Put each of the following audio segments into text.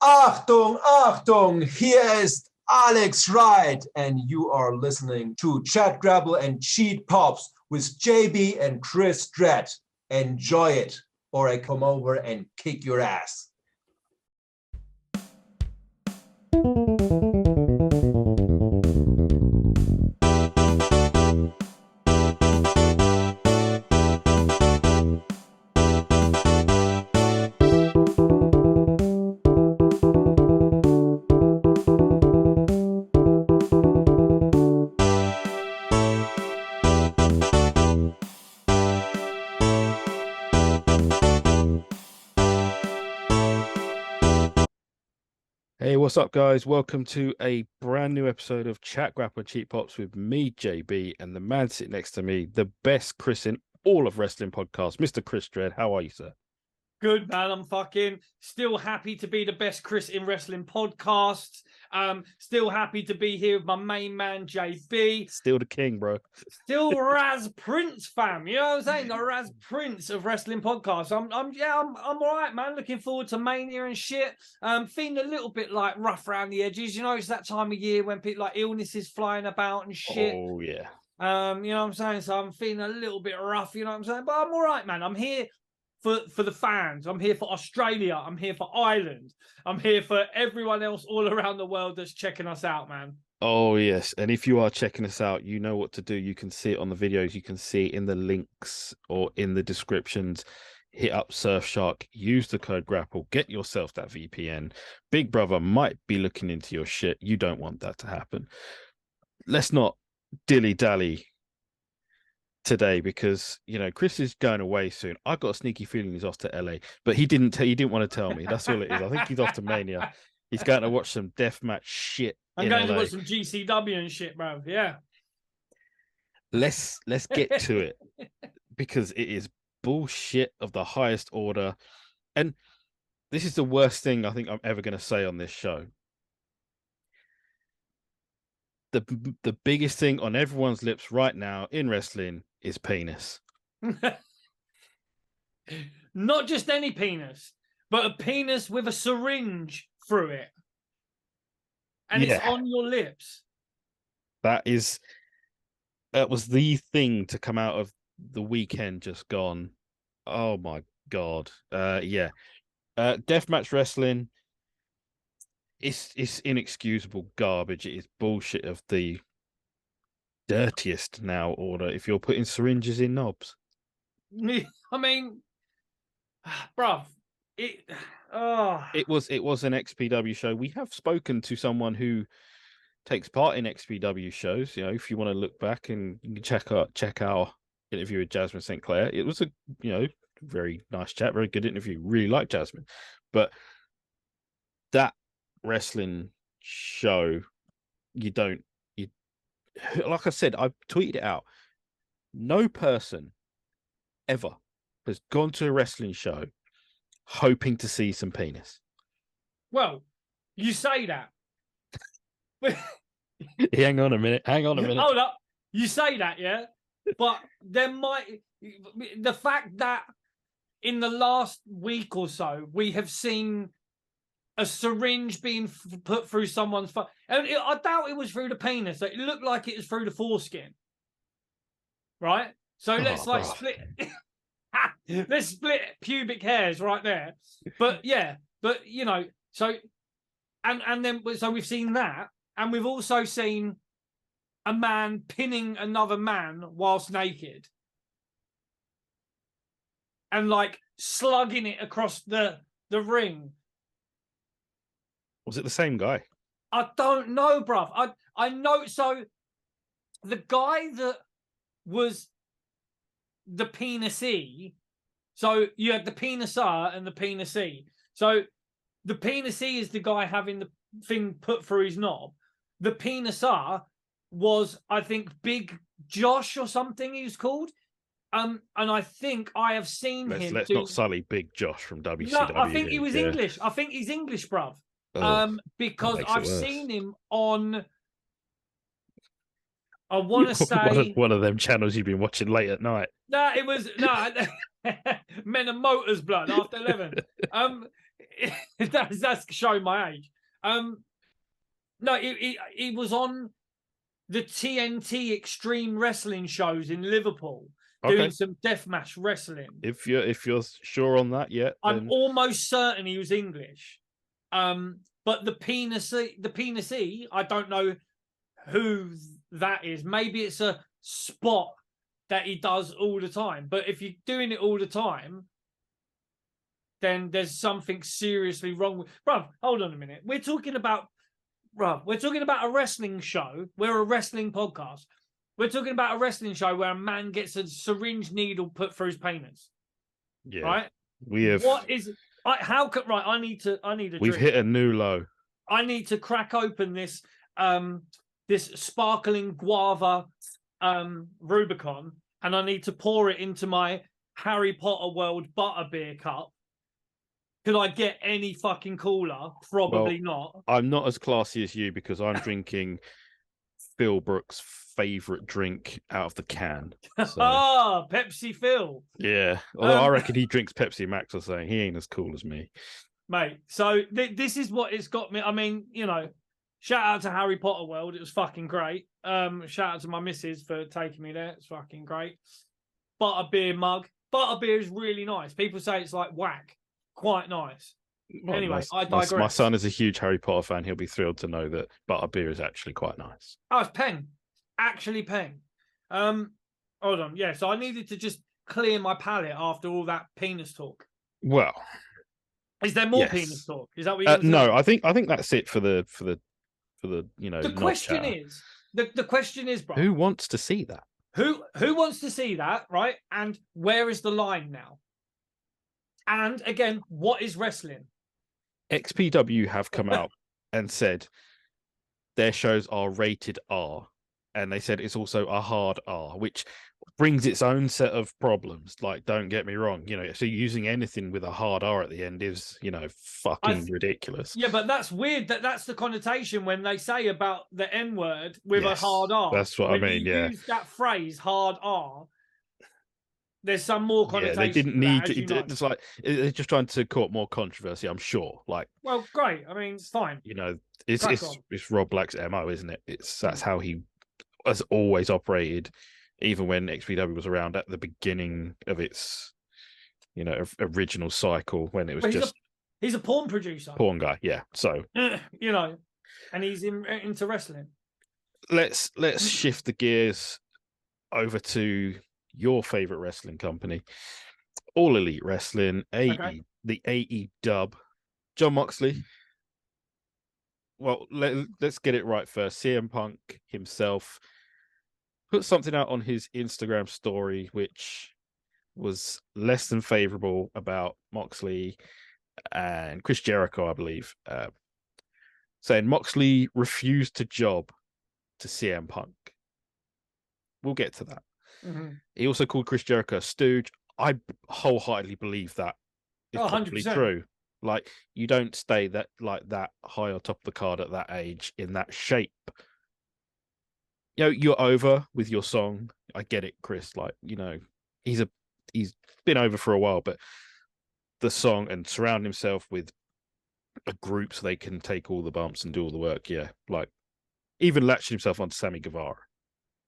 Achtung, Achtung, hier ist Alex Wright, and you are listening to Chat Grapple and Cheat Pops with JB and Chris Dredd. Enjoy it, or I come over and kick your ass. Hey, what's up, guys? Welcome to a brand new episode of Chat Grapple and Cheat Pops with me, JB, and the man sitting next to me, the best Chris in all of wrestling podcasts, Mr. Chris Dredd. How are you, sir? Good, man. I'm fucking still happy to be the best Chris in wrestling podcasts. Still happy to be here with my main man, JB. Still the king, bro. Still Raz Prince, fam. You know what I'm saying? The Raz Prince of wrestling podcasts. I'm all right, man. Looking forward to Mania and shit. Feeling a little bit like rough around the edges. You know, it's that time of year when people like illnesses flying about and shit. Oh yeah. You know what I'm saying? So I'm feeling a little bit rough. You know what I'm saying? But I'm all right, man. I'm here for the fans. I'm here for Australia. I'm here for Ireland. I'm here for everyone else all around the world that's checking us out, man. Oh, yes. And if you are checking us out, you know what to do. You can see it on the videos. You can see it in the links or in the descriptions. Hit up Surfshark. Use the code GRAPPLE. Get yourself that VPN. Big Brother might be looking into your shit. You don't want that to happen. Let's not dilly-dally today because, you know, Chris is going away soon. I've got a sneaky feeling he's off to LA, but he didn't want to tell me. That's all it is. I think he's off to Mania. He's going to watch some deathmatch shit. I'm going to watch some GCW and shit, bro. Yeah. Let's get to it because it is bullshit of the highest order. And this is the worst thing I think I'm ever going to say on this show. The biggest thing on everyone's lips right now in wrestling is penis. Not just any penis, but a penis with a syringe through it. And it's on your lips. That was the thing to come out of the weekend just gone. Oh my God. Deathmatch wrestling. It's inexcusable garbage. It is bullshit of the dirtiest now order if you're putting syringes in knobs. I mean, bruv, it was an XPW show. We have spoken to someone who takes part in XPW shows. You know, if you want to look back and you can check our interview with Jasmine St. Clair. It was a very nice chat, very good interview. Really like Jasmine, but that wrestling show, like I said, I've tweeted it out. No person ever has gone to a wrestling show hoping to see some penis. Well, you say that. Hang on a minute. Hold up. You say that, yeah? But the fact that in the last week or so, we have seen a syringe being put through someone's face. And I doubt it was through the penis. It looked like it was through the foreskin. Right? So let's split. Let's split pubic hairs right there. But you know, so so we've seen that, and we've also seen a man pinning another man whilst naked. And like slugging it across the ring. Was it the same guy? I don't know, bruv. I know. So the guy that was the penis-y, so you had the penis-r and the penis-y. So the penis-y is the guy having the thing put through his knob. The penis-r was, I think, Big Josh or something he was called. And I think I have seen him. Let's not sully Big Josh from WCW. No, I think he was English. I think he's English, bruv. Because I've seen him on, I want to say one of them channels you've been watching late at night. No, it was Men and Motors, blood after 11. that's showing my age. No, he was on the TNT Extreme Wrestling shows in Liverpool doing some deathmatch wrestling. If you're sure on that yet, I'm almost certain he was English. But the penis E, I don't know who that is. Maybe it's a spot that he does all the time. But if you're doing it all the time, then there's something seriously wrong with. Bruv, hold on a minute. We're talking about a wrestling show. We're a wrestling podcast. We're talking about a wrestling show where a man gets a syringe needle put through his penis. yeah, right. We have. What is? How could? Right. I need a. We've drink. hit a new low. I need to crack open this this sparkling guava Rubicon, and I need to pour it into my Harry Potter World butterbeer cup. Could I get any fucking cooler? Probably not. I'm not as classy as you because I'm drinking Phil Brooks' favorite drink out of the can. So. Pepsi Phil. Yeah, although I reckon he drinks Pepsi Max or something. He ain't as cool as me, mate. So this is what it's got me. I mean, shout out to Harry Potter World. It was fucking great. Shout out to my missus for taking me there. It's fucking great. Butterbeer mug. Butterbeer is really nice. People say it's like whack. Quite nice. Well, anyway, I digress. My son is a huge Harry Potter fan. He'll be thrilled to know that butterbeer is actually quite nice. Oh, it's Peng. Actually Peng. Hold on. Yeah, so I needed to just clear my palate after all that penis talk. Well, is there more penis talk? Is that what you're no, I think that's it for the The question is the question is, bro. Who wants to see that? Who wants to see that, right? And where is the line now? And again, what is wrestling? XPW have come out and said their shows are rated R, and they said it's also a hard R, which brings its own set of problems. Like, don't get me wrong, so using anything with a hard R at the end is, fucking ridiculous. Yeah, but that's weird. That's the connotation when they say about the N word with a hard R. That's what I mean. You use that phrase, hard R. There's some more connotation. Yeah, they didn't need to. It's like they're just trying to court more controversy. I'm sure. Like, well, great. I mean, it's fine. It's Rob Black's MO, isn't it? That's how he has always operated, even when XPW was around at the beginning of its, original cycle when it was he's a porn producer, porn guy. Yeah, so and he's into wrestling. Let's shift the gears over to your favorite wrestling company, All Elite Wrestling, the AEW. Jon Moxley. Well, let's get it right first. CM Punk himself put something out on his Instagram story, which was less than favorable about Moxley and Chris Jericho, I believe, saying Moxley refused to job to CM Punk. We'll get to that. Mm-hmm. He also called Chris Jericho a stooge. I wholeheartedly believe that is probably true. Like, you don't stay that high on top of the card at that age in that shape. You're over with your song. I get it, Chris. Like, he's been over for a while, but the song and surround himself with a group so they can take all the bumps and do all the work. Yeah, like even latching himself onto Sammy Guevara.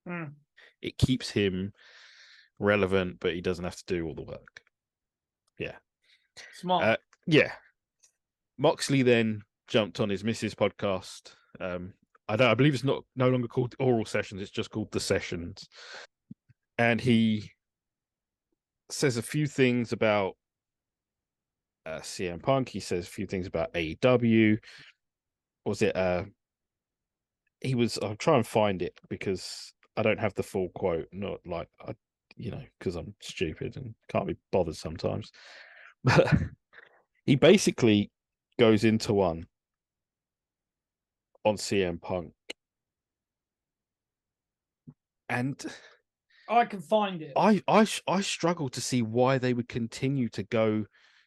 Mm. It keeps him relevant, but he doesn't have to do all the work. Yeah. Smart. Yeah. Moxley then jumped on his Mrs. podcast. I believe it's no longer called Oral Sessions, it's just called The Sessions. And he says a few things about CM Punk. He says a few things about AEW. I'll try and find it because I don't have the full quote, not like because I'm stupid and can't be bothered sometimes. But he basically goes into one on CM Punk, and I can find it. I struggle to see why they would continue to go,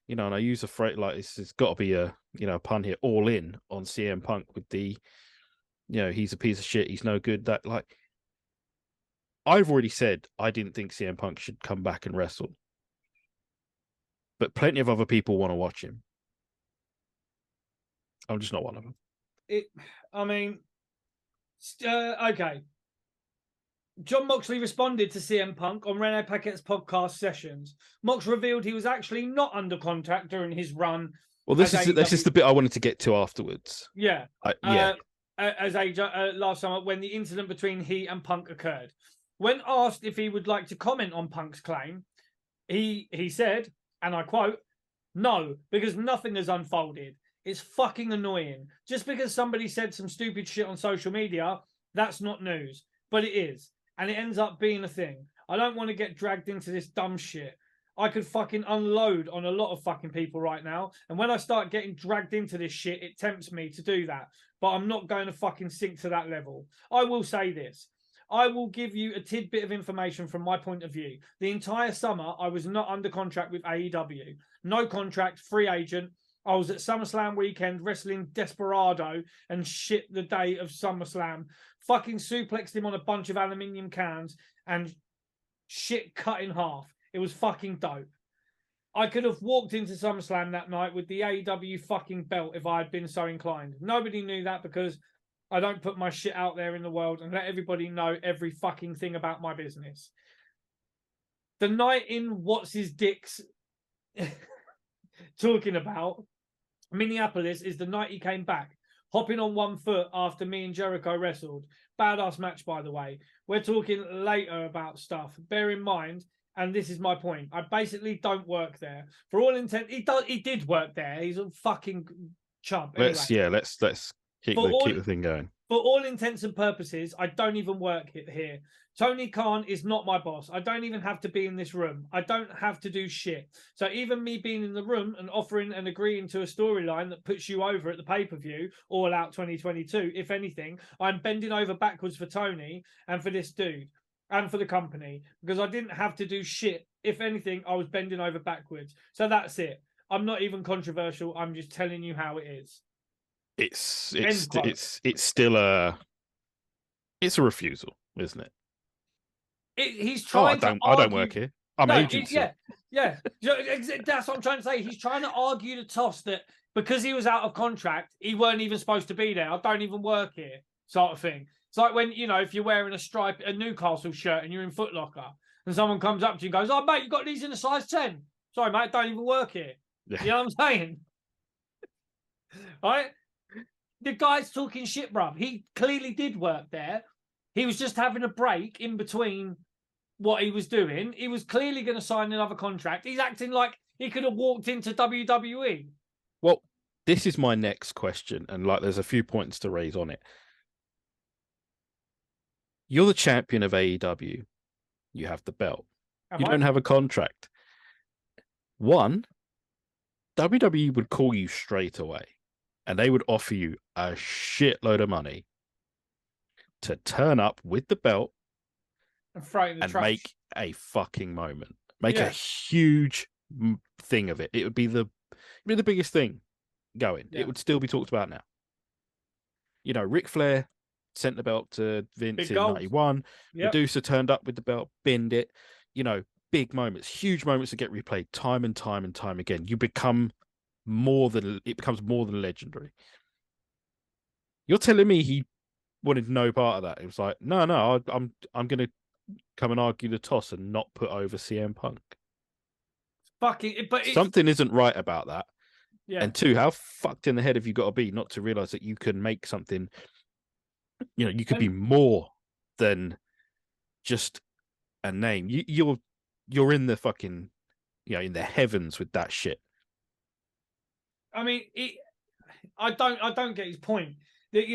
and I use a phrase like it's got to be a pun here, all in on CM Punk with the, he's a piece of shit, he's no good. That I've already said I didn't think CM Punk should come back and wrestle. But plenty of other people want to watch him. I'm just not one of them. Okay. John Moxley responded to CM Punk on Rene Paquette's podcast sessions. Mox revealed he was actually not under contract during his run. Well, this is the bit I wanted to get to afterwards. Yeah. Yeah. Last summer when the incident between he and Punk occurred. When asked if he would like to comment on Punk's claim, he said, and I quote, "No, because nothing has unfolded. It's fucking annoying. Just because somebody said some stupid shit on social media, that's not news. But it is. And it ends up being a thing. I don't want to get dragged into this dumb shit. I could fucking unload on a lot of fucking people right now. And when I start getting dragged into this shit, it tempts me to do that. But I'm not going to fucking sink to that level. I will say this. I will give you a tidbit of information from my point of view. The entire summer, I was not under contract with AEW. No contract, free agent. I was at SummerSlam weekend wrestling Desperado and shit the day of SummerSlam. Fucking suplexed him on a bunch of aluminium cans and shit cut in half. It was fucking dope. I could have walked into SummerSlam that night with the AEW fucking belt if I had been so inclined. Nobody knew that because I don't put my shit out there in the world and let everybody know every fucking thing about my business. The night in What's His Dick's talking about, Minneapolis, is the night he came back, hopping on one foot after me and Jericho wrestled. Badass match, by the way. We're talking later about stuff. Bear in mind, and this is my point, I basically don't work there. For all intent, he did work there. He's a fucking chump. Let's keep the thing going. For all intents and purposes, I don't even work here. Tony Khan is not my boss. I don't even have to be in this room. I don't have to do shit. So even me being in the room and offering and agreeing to a storyline that puts you over at the pay-per-view, All Out 2022, if anything, I'm bending over backwards for Tony and for this dude and for the company because I didn't have to do shit. If anything, I was bending over backwards. So that's it. I'm not even controversial. I'm just telling you how it is. It's still a refusal, isn't it? He's trying to argue. I don't work here. I'm agency. Yeah. That's what I'm trying to say. He's trying to argue the toss that because he was out of contract, he weren't even supposed to be there. I don't even work here, sort of thing. It's like when, if you're wearing a Newcastle shirt and you're in Foot Locker and someone comes up to you and goes, "Oh, mate, you got these in a size 10. Sorry, mate, I don't even work here." Yeah. You know what I'm saying? All right? The guy's talking shit, bruv. He clearly did work there. He was just having a break in between what he was doing. He was clearly going to sign another contract. He's acting like he could have walked into WWE. Well, this is my next question, and there's a few points to raise on it. You're the champion of AEW. You have the belt. You don't have a contract. One, WWE would call you straight away, and they would offer you a shitload of money to turn up with the belt and make a fucking moment. Make a huge thing of it. It would be the biggest thing going. Yeah. It would still be talked about now. Ric Flair sent the belt to Vince in 91. Yep. Medusa turned up with the belt, binned it. Big moments, huge moments that get replayed time and time and time again. It becomes more than legendary. You're telling me he wanted no part of that? It was like, no, I'm going to come and argue the toss and not put over CM Punk. Something isn't right about that. Yeah. And two, how fucked in the head have you got to be not to realize that you can make something? You could be more than just a name. You're in the fucking, in the heavens with that shit. I mean, I don't get his point. That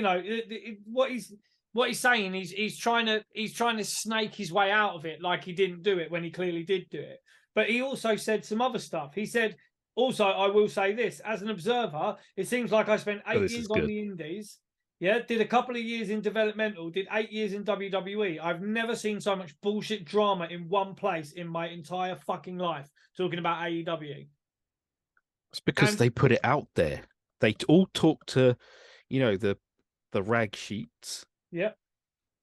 what he's saying, he's trying to snake his way out of it, like he didn't do it when he clearly did do it. But he also said some other stuff. He said, also, I will say this, as an observer, it seems like I spent 8 years on the indies. Yeah, did a couple of years in developmental, did 8 years in WWE. I've never seen so much bullshit drama in one place in my entire fucking life, talking about AEW. It's because they put it out there. They all talk to, the rag sheets. Yeah.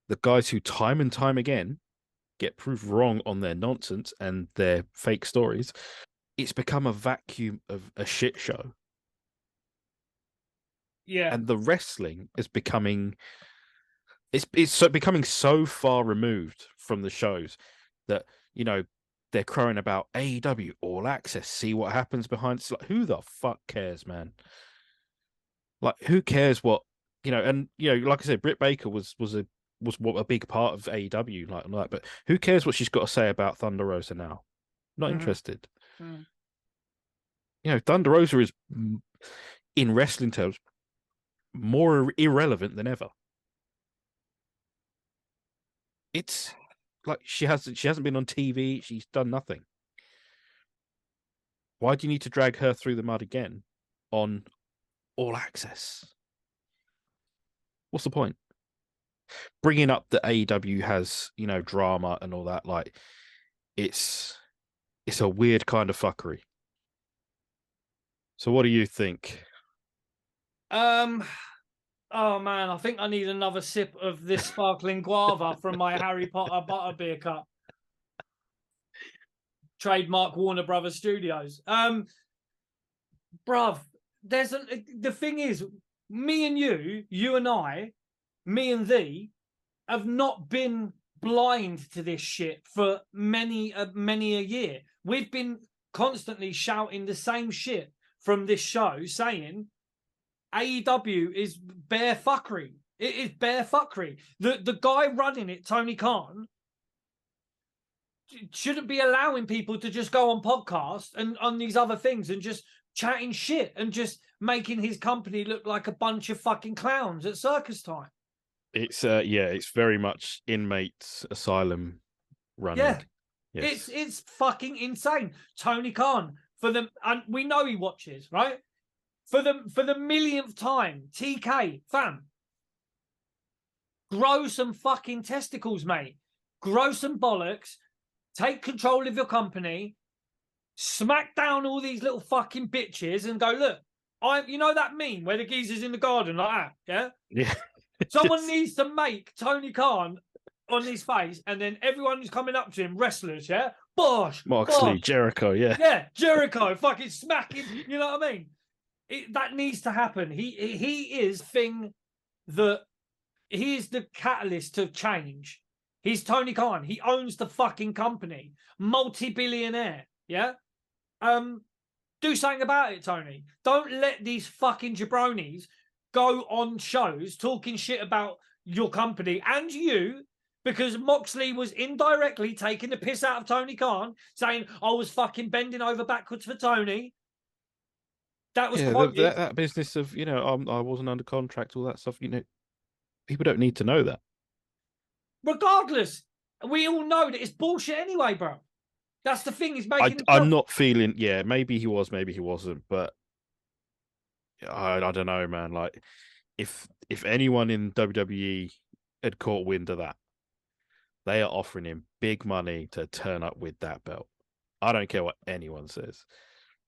The guys who time and time again get proved wrong on their nonsense and their fake stories. It's become a vacuum of a shit show. Yeah. And the wrestling is becoming becoming so far removed from the shows that, you know, they're crowing about AEW All Access. See what happens behind. It's like, who the fuck cares, man? Like, who cares what, you know? And, you know, like I said, Britt Baker was a big part of AEW, like, but who cares what she's got to say about Thunder Rosa now? Not interested. Mm. You know, Thunder Rosa is, in wrestling terms, more irrelevant than ever. It's like she hasn't been on TV. She's done nothing. Why do you need to drag her through the mud again on All Access? What's the point? Bringing up that AEW has, you know, drama and all that, like, it's a weird kind of fuckery. So what do you think? Oh man, I think I need another sip of this sparkling guava from my Harry Potter butterbeer cup. Trademark Warner Brothers Studios. Bruv, the thing is, me and you and I, me and thee, have not been blind to this shit for many a year. We've been constantly shouting the same shit from this show, saying AEW is bare fuckery. It is bare fuckery. The guy running it, Tony Khan, shouldn't be allowing people to just go on podcasts and on these other things and just chatting shit and just making his company look like a bunch of fucking clowns at circus time. It's it's very much inmates asylum running. Yeah. Yes. It's fucking insane. Tony Khan, and we know he watches, right? For the millionth time, TK, fam, grow some fucking testicles, mate. Grow some bollocks. Take control of your company. Smack down all these little fucking bitches and go, look, you know that meme where the geezer's in the garden like that, yeah? Yeah. Someone needs to make Tony Khan on his face, and then everyone who's coming up to him, wrestlers, yeah? Bosh! Moxley, bosh. Jericho, yeah. Yeah, Jericho, fucking smacking, you know what I mean? That needs to happen. He is he is the catalyst to change. He's Tony Khan. He owns the fucking company. Multi-billionaire, yeah? Do something about it, Tony. Don't let these fucking jabronis go on shows talking shit about your company and you, because Moxley was indirectly taking the piss out of Tony Khan, saying, I was fucking bending over backwards for Tony. That was quoted. That business of, you know, I wasn't under contract, all that stuff, you know, people don't need to know that. Regardless, we all know that it's bullshit anyway, bro. That's the thing. He's making. I'm not feeling. Yeah, maybe he was, maybe he wasn't, but I don't know, man. Like, if anyone in WWE had caught wind of that, they are offering him big money to turn up with that belt. I don't care what anyone says.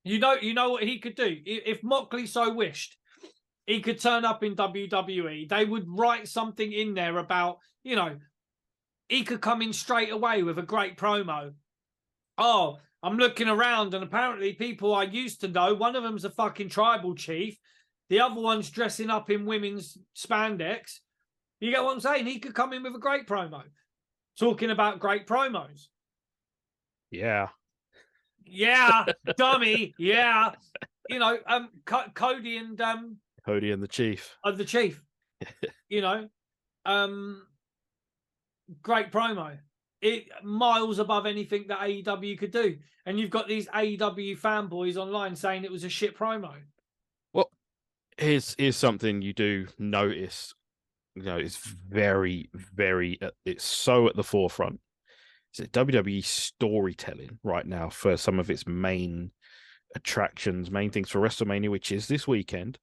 You know what he could do? If Moxley so wished, he could turn up in WWE. They would write something in there about, you know, he could come in straight away with a great promo. Oh, I'm looking around and apparently people I used to know, one of them's a fucking tribal chief. The other one's dressing up in women's spandex. You get what I'm saying? He could come in with a great promo. Talking about great promos. Yeah. Yeah, dummy. Yeah. You know, Cody and the Chief. The Chief. You know, great promo. It miles above anything that AEW could do. And you've got these AEW fanboys online saying it was a shit promo. Well, here's something you do notice. You know, it's very, very. It's so at the forefront. It's WWE storytelling right now for some of its main attractions, main things for WrestleMania, which is this weekend,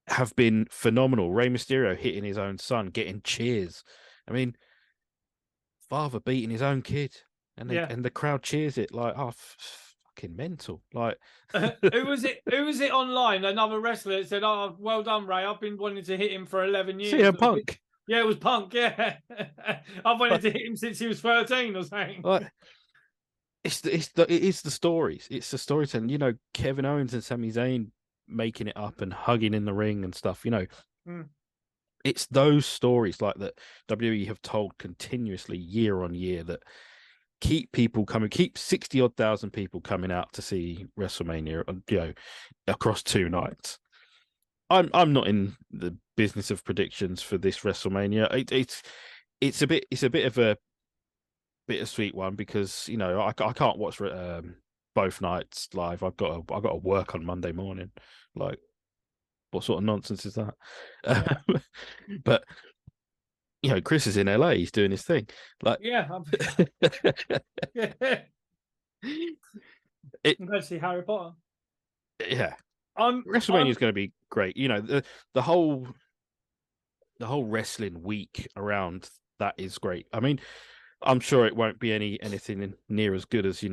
have been phenomenal. Rey Mysterio hitting his own son, getting cheers. I mean, father beating his own kid, and the crowd cheers it like, oh, fucking mental. Like, who was it online? Another wrestler that said, "Oh, well done, Ray. I've been wanting to hit him for 11 years." CM Punk. Yeah, it was Punk. Yeah, I've wanted to hit him since he was 13 or something. Like, it is the stories. It's the storytelling. You know, Kevin Owens and Sami Zayn making it up and hugging in the ring and stuff. Mm. It's those stories like that WWE have told continuously year on year that keep people coming, keep 60 odd thousand people coming out to see WrestleMania, across 2 nights. I'm not in the business of predictions for this WrestleMania. It's a bit of a bittersweet one because I can't watch both nights live. I've got to work on Monday morning. Like, what sort of nonsense is that? Yeah. But Chris is in LA. He's doing his thing. Like, yeah, I'm going to see Harry Potter. Yeah, WrestleMania is going to be great. The whole wrestling week around that is great. I mean, I'm sure it won't be anything near as good as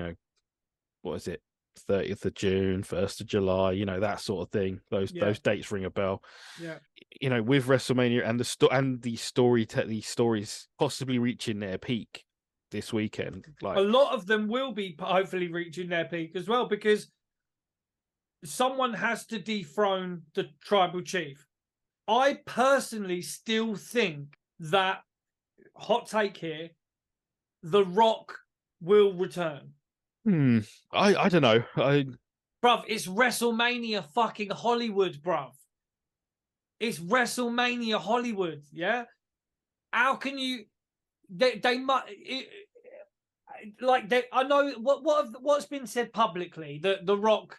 what is it, 30th of June, 1st of July, that sort of thing. Those dates ring a bell. Yeah. With WrestleMania and these stories possibly reaching their peak this weekend. Like, a lot of them will be hopefully reaching their peak as well, because someone has to dethrone the tribal chief. I personally still think that, hot take here, The Rock will return. I don't know. Bruv, it's WrestleMania fucking Hollywood, bruv. It's WrestleMania Hollywood, yeah? How can you... They might... I know what's been said publicly, that The Rock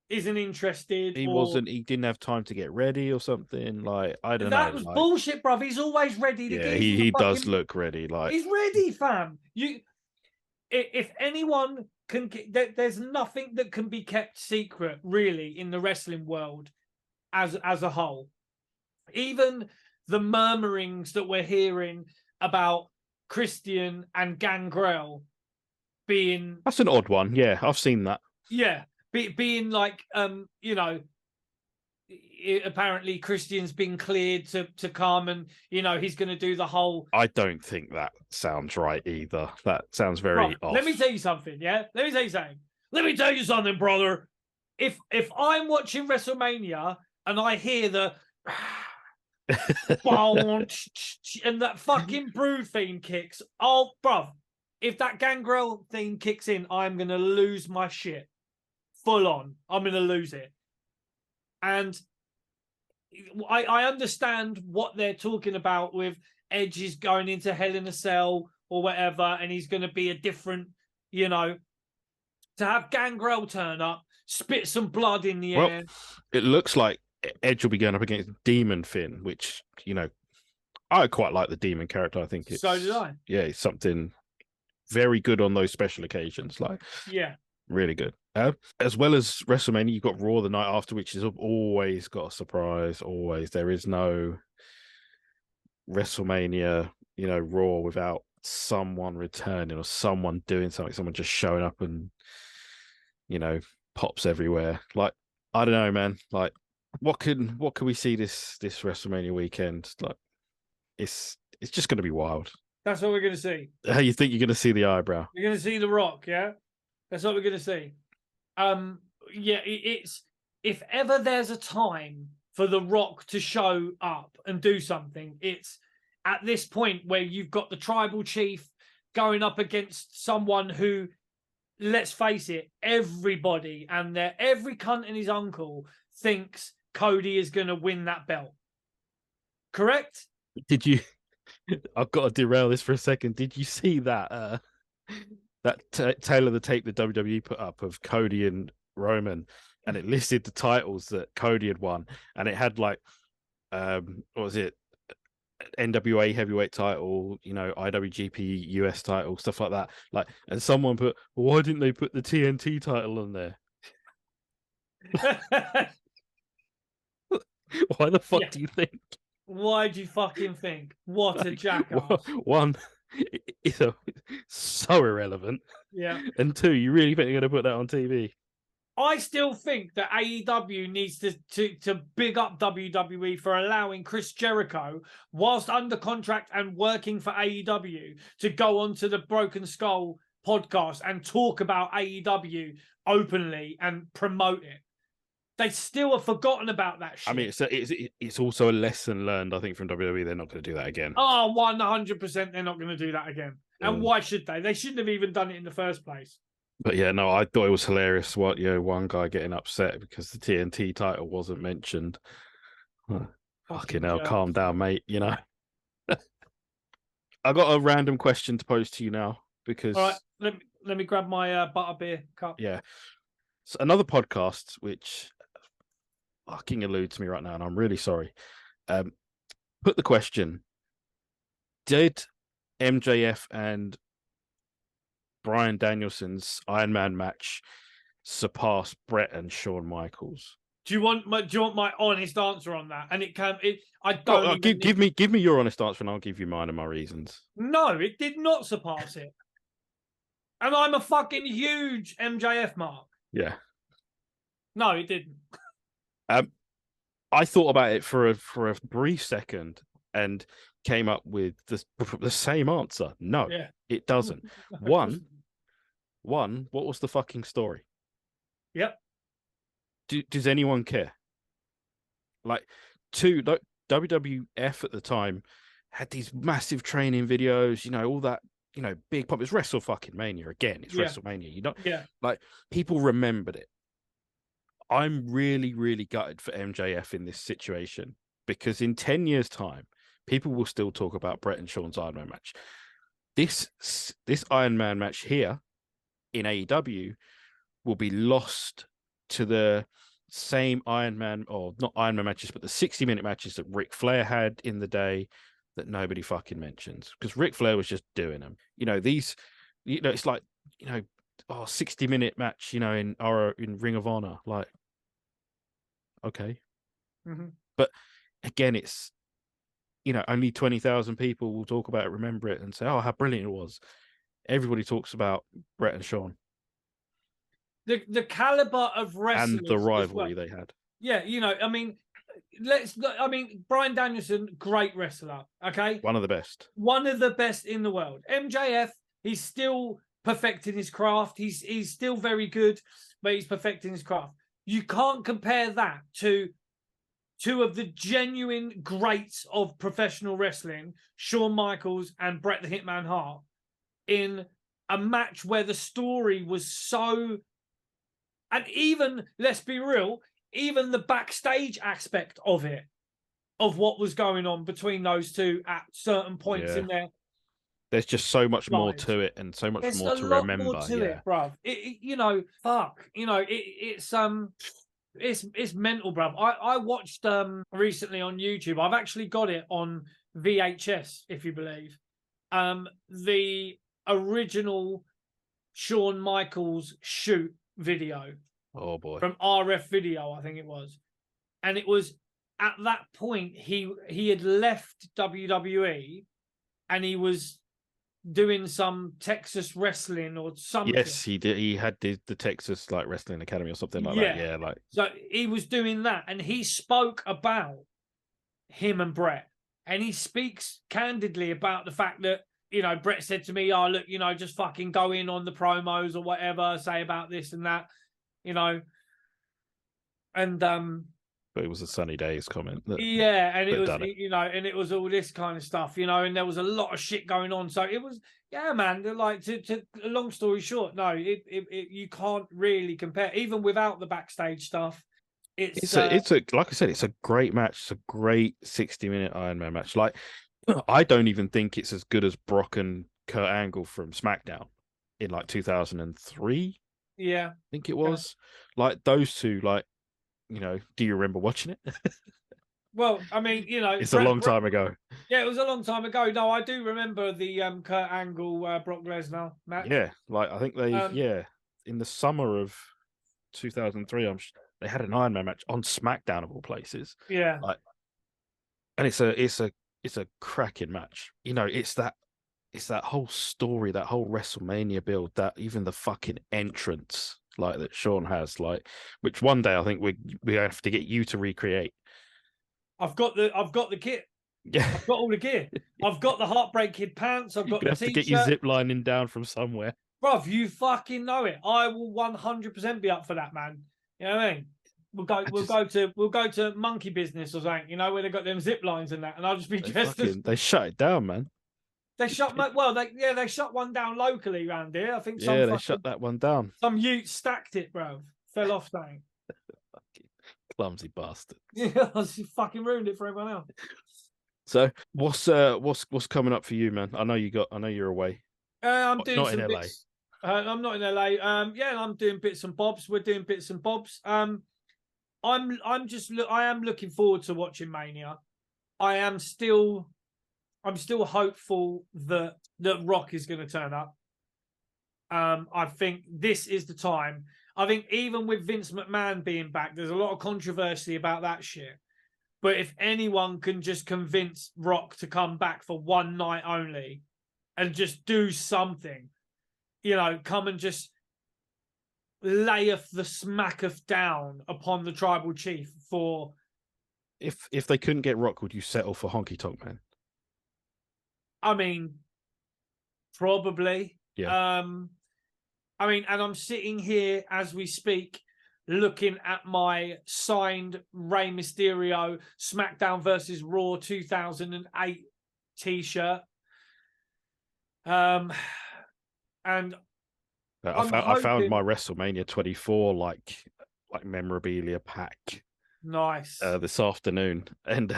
isn't interested. He didn't have time to get ready or something. Like, I don't know. That was bullshit, bruv. He's always ready to get. Yeah, he does look ready. Like, he's ready, fam. If anyone can, there's nothing that can be kept secret, really, in the wrestling world as a whole. Even the murmurings that we're hearing about Christian and Gangrel being... That's an odd one. Yeah, I've seen that. Yeah, being like, apparently Christian's been cleared to come, and he's going to do the whole... I don't think that sounds right either. That sounds very off. Let me tell you something, yeah? Let me tell you something, brother. If I'm watching WrestleMania and I hear the... and that fucking Brood theme kicks, oh, bruv, if that Gangrel theme kicks in, I'm going to lose my shit. Full on. I'm going to lose it. And I understand what they're talking about with Edge is going into Hell in a Cell or whatever, and he's going to be a different, to have Gangrel turn up, spit some blood in the air. It looks like Edge will be going up against Demon Finn, which, I quite like the Demon character. I think it's... So did I. Yeah, it's something very good on those special occasions. Like, yeah. Really good. As well as WrestleMania, you've got Raw the night after, which has always got a surprise. Always. There is no WrestleMania, Raw without someone returning or someone doing something, someone just showing up and, pops everywhere. Like, I don't know, man. Like, what can we see this WrestleMania weekend? Like, it's just going to be wild. That's what we're going to see. How you think you're going to see the eyebrow? You're going to see The Rock, yeah? That's what we're going to see. It's... If ever there's a time for The Rock to show up and do something, it's at this point where you've got the tribal chief going up against someone who, let's face it, everybody and every cunt and his uncle thinks Cody is going to win that belt. Correct? Did you... I've got to derail this for a second. Did you see that tail of the tape that WWE put up of Cody and Roman, and it listed the titles that Cody had won, and it had like, what was it? NWA heavyweight title, IWGP US title, stuff like that. Like, and someone put, well, why didn't they put the TNT title on there? Why the fuck do you think? Why do you fucking think? What a jackass. One, it's so irrelevant. Yeah. And two, you really think you're going to put that on TV? I still think that AEW needs to big up WWE for allowing Chris Jericho, whilst under contract and working for AEW, to go onto the Broken Skull podcast and talk about AEW openly and promote it. They still have forgotten about that shit. I mean, it's also a lesson learned, I think, from WWE. They're not going to do that again. Oh, 100% they're not going to do that again. And why should they? They shouldn't have even done it in the first place. But yeah, no, I thought it was hilarious. One guy getting upset because the TNT title wasn't mentioned. Fucking hell, calm down, mate. You know. I got a random question to pose to you now because. All right, let me grab my butterbeer cup. Yeah, so another podcast which fucking eludes me right now, and I'm really sorry. Put the question: did MJF and Bryan Danielson's Iron Man match surpass Brett and Shawn Michaels? Do you want my honest answer on that? And I don't give me your honest answer, and I'll give you mine and my reasons. No, it did not surpass it. And I'm a fucking huge MJF mark. Yeah. No, it didn't. I thought about it for a brief second and came up with the same answer. No, it doesn't. One, what was the fucking story? Yep. Does anyone care? Like, two, WWF at the time had these massive training videos, you know, all that, you know, big pop. It's WrestleMania again. It's WrestleMania. You know, like people remembered it. I'm really, really gutted for MJF in this situation because in 10 years' time, people will still talk about Brett and Shawn's Iron Man match. This Iron Man match here in AEW will be lost to the same Iron Man, or not Iron Man matches, but the 60-minute matches that Ric Flair had in the day that nobody fucking mentions because Ric Flair was just doing them. You know, it's like, you know, 60-minute match, you know, in Ring of Honor, like, okay. Mm-hmm. But again, it's, you know, only 20,000 people will talk about it, remember it, and say, oh, how brilliant it was. Everybody talks about Brett and Shawn. The caliber of wrestlers and the rivalry they had. Yeah, you know, I mean, Bryan Danielson, great wrestler, okay? One of the best. One of the best in the world. MJF, he's still perfecting his craft. He's still very good, but he's perfecting his craft. You can't compare that to two of the genuine greats of professional wrestling, Shawn Michaels and Bret the Hitman Hart, in a match where the story was so... And even, let's be real, even the backstage aspect of it, of what was going on between those two at certain points in there. There's just so much more to it and so much more to remember. More to it, bruv. You know, fuck. You know, it's mental, bruv. I watched recently on YouTube. I've actually got it on VHS, if you believe. The original Shawn Michaels shoot video. Oh boy. From RF Video, I think it was. And it was at that point he had left WWE and he was doing some Texas wrestling or something. Yes, he did. He had the Texas like wrestling academy or something like that. Yeah, like so he was doing that and he spoke about him and Brett. And he speaks candidly about the fact that, you know, Brett said to me, oh, look, you know, just fucking go in on the promos or whatever, say about this and that, you know. And but it was a sunny days comment. And it was, you know, and it was all this kind of stuff, you know, and there was a lot of shit going on. So it was, man, like to long story short, no, you can't really compare, even without the backstage stuff. It's a like I said, it's a great match. It's a great 60-minute Iron Man match. Like, I don't even think it's as good as Brock and Kurt Angle from SmackDown in like 2003. Yeah, I think it was like those two. Like, you know, do you remember watching it? Well, I mean, you know, it's a long time ago. Yeah, it was a long time ago. No, I do remember the Kurt Angle Brock Lesnar match. Yeah, like I think they in the summer of 2003, they had an Iron Man match on SmackDown of all places. Yeah, like, and it's a cracking match. You know, it's that whole story, that whole WrestleMania build, that even the fucking entrance like that Shawn has, like, which one day I think we have to get you to recreate. I've got the kit. Yeah, I've got all the gear. I've got the Heartbreak Kid pants. I've got the t-shirt. Have to get you zip lining down from somewhere. Bruv, you fucking know it. I will 100% be up for that, man. You know what I mean? we'll go to Monkey Business or something, you know, where they got them zip lines and that, and I'll just be dressed as. They shut it down, man. They shut they shut one down locally around here. I think they shut that one down. Some ute stacked it, bro. Fell off something. Clumsy bastard. Yeah, she fucking ruined it for everyone else. So what's coming up for you, man? I know you're away. I'm doing not some in bits. I'm not in LA. Yeah, I'm doing bits and bobs. We're doing bits and bobs. I am looking forward to watching Mania. I'm still hopeful that Rock is going to turn up. I think this is the time. I think even with Vince McMahon being back, there's a lot of controversy about that shit. But if anyone can just convince Rock to come back for one night only and just do something, you know, come and just layeth the smacketh down upon the tribal chief for. If they couldn't get Rock, would you settle for Honky Tonk Man? I mean, probably. Yeah. I mean, and I'm sitting here as we speak, looking at my signed Rey Mysterio SmackDown versus Raw 2008 T-shirt. And I found my WrestleMania 24 like memorabilia pack. Nice. This afternoon, and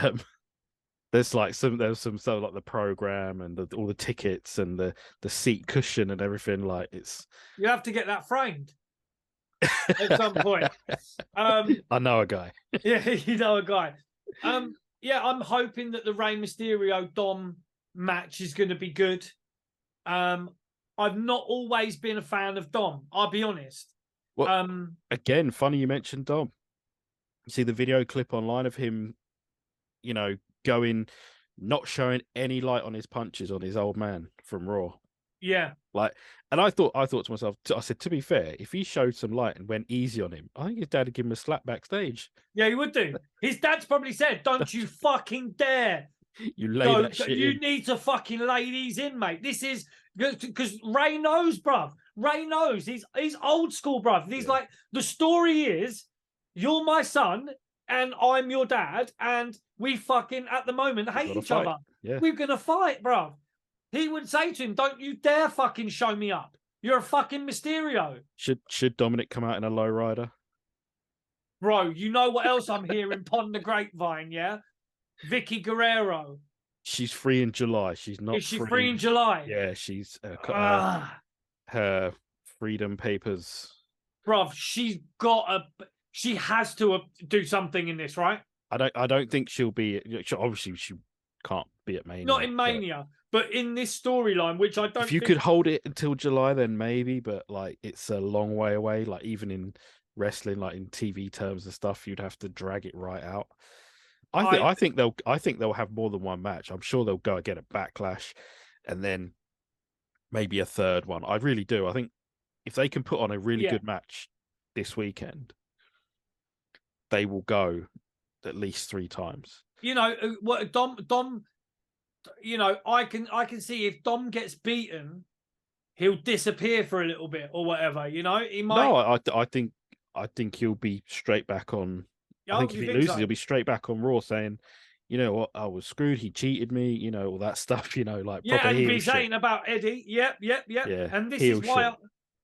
there's some like the program and all the tickets and the seat cushion and everything. Like you have to get that framed at some point. I know a guy. Yeah, you know a guy. Yeah, I'm hoping that the Rey Mysterio Dom match is going to be good. I've not always been a fan of Dom, I'll be honest. Well, again, funny you mentioned Dom. You see the video clip online of him, you know, not showing any light on his punches on his old man from Raw. Yeah. And I thought to myself, I said, to be fair, if he showed some light and went easy on him, I think his dad would give him a slap backstage. Yeah, he would do. His dad's probably said, don't you fucking dare. You lay that shit You in. need to fucking lay these in, mate. This is because Ray knows, bruv. Ray knows. He's old school, bruv. He's like, the story is, you're my son and I'm your dad, and we fucking, at the moment, hate each other. Yeah. We're going to fight, bruv. He would say to him, don't you dare fucking show me up. You're a fucking Mysterio. Should Dominic come out in a lowrider? Bro, you know what else I'm hearing pon the grapevine, yeah? Vicky Guerrero. She's free in July. She's not. Is she free in July? Yeah, she's her freedom papers. Bruv, she has to do something in this, right? I don't think she'll be. Obviously, she can't be at Mania. Not in Mania, but in this storyline, which I don't. If you could hold it until July, then maybe. But like, it's a long way away. Like even in wrestling, like in TV terms and stuff, you'd have to drag it right out. I think they'll have more than one match. I'm sure they'll go and get a Backlash, and then maybe a third one. I really do. I think if they can put on a really good match this weekend, they will go at least 3 times. You know what, Dom. You know, I can see if Dom gets beaten, he'll disappear for a little bit or whatever. You know, he might. No, I think he'll be straight back on. I think if he loses, he'll be straight back on Raw saying, you know what, I was screwed. He cheated me. You know, all that stuff. You know, like proper and heel be shit. saying about Eddie. Yep. Yeah, And this is why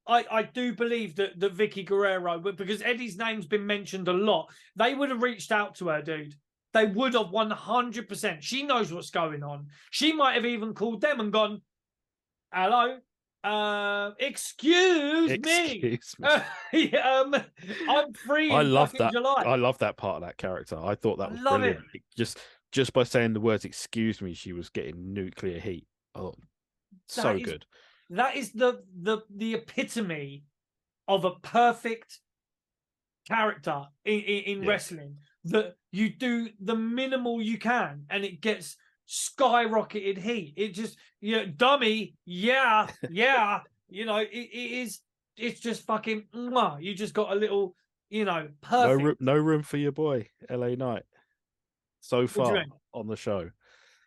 I do believe that Vicky Guerrero, because Eddie's name's been mentioned a lot, they would have reached out to her, dude. They would have 100%. She knows what's going on. She might have even called them and gone, hello, excuse me. I'm free in July. I love that part of that character. I thought that was brilliant. Just by saying the words excuse me, she was getting nuclear heat. Oh, so good. That is the epitome of a perfect character in wrestling. That you do the minimal you can and it gets skyrocketed heat. It just, dummy, yeah, you know, it's just fucking, you just got a little, perfect. No room for your boy, LA Knight, so far on the show.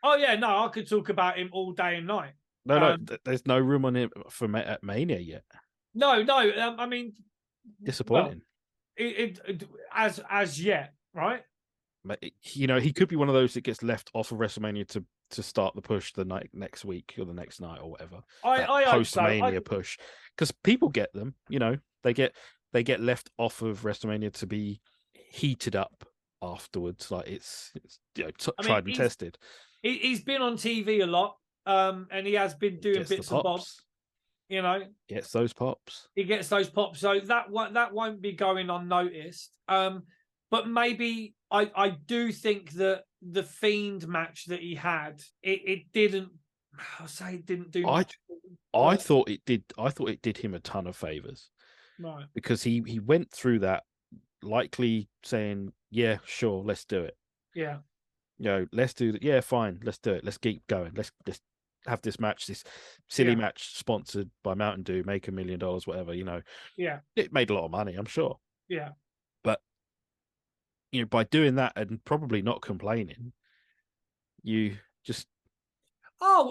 Oh, yeah, no, I could talk about him all day and night. No, there's no room on him at Mania yet. No, I mean... Disappointing. as yet, right? You know, he could be one of those that gets left off of WrestleMania to start the push the night next week or the next night or whatever. I hope so. Post-Mania push, because people get them. You know, they get left off of WrestleMania to be heated up afterwards. Like it's you know, tried and tested. He's been on TV a lot, and he has been doing bits and bobs. You know, gets those pops. He gets those pops, so that won't be going unnoticed. But maybe I do think that the Fiend match that he had, it didn't. I'll say it didn't do much. I thought it did. I thought it did him a ton of favors, right? Because he went through that, likely saying, "Yeah, sure, let's do it." Yeah, you know, let's do that. Yeah, fine, let's do it. Let's keep going. Let's have this match, this silly match sponsored by Mountain Dew, make $1 million, whatever. You know, it made a lot of money, I'm sure. Yeah, but you know, by doing that and probably not complaining, you just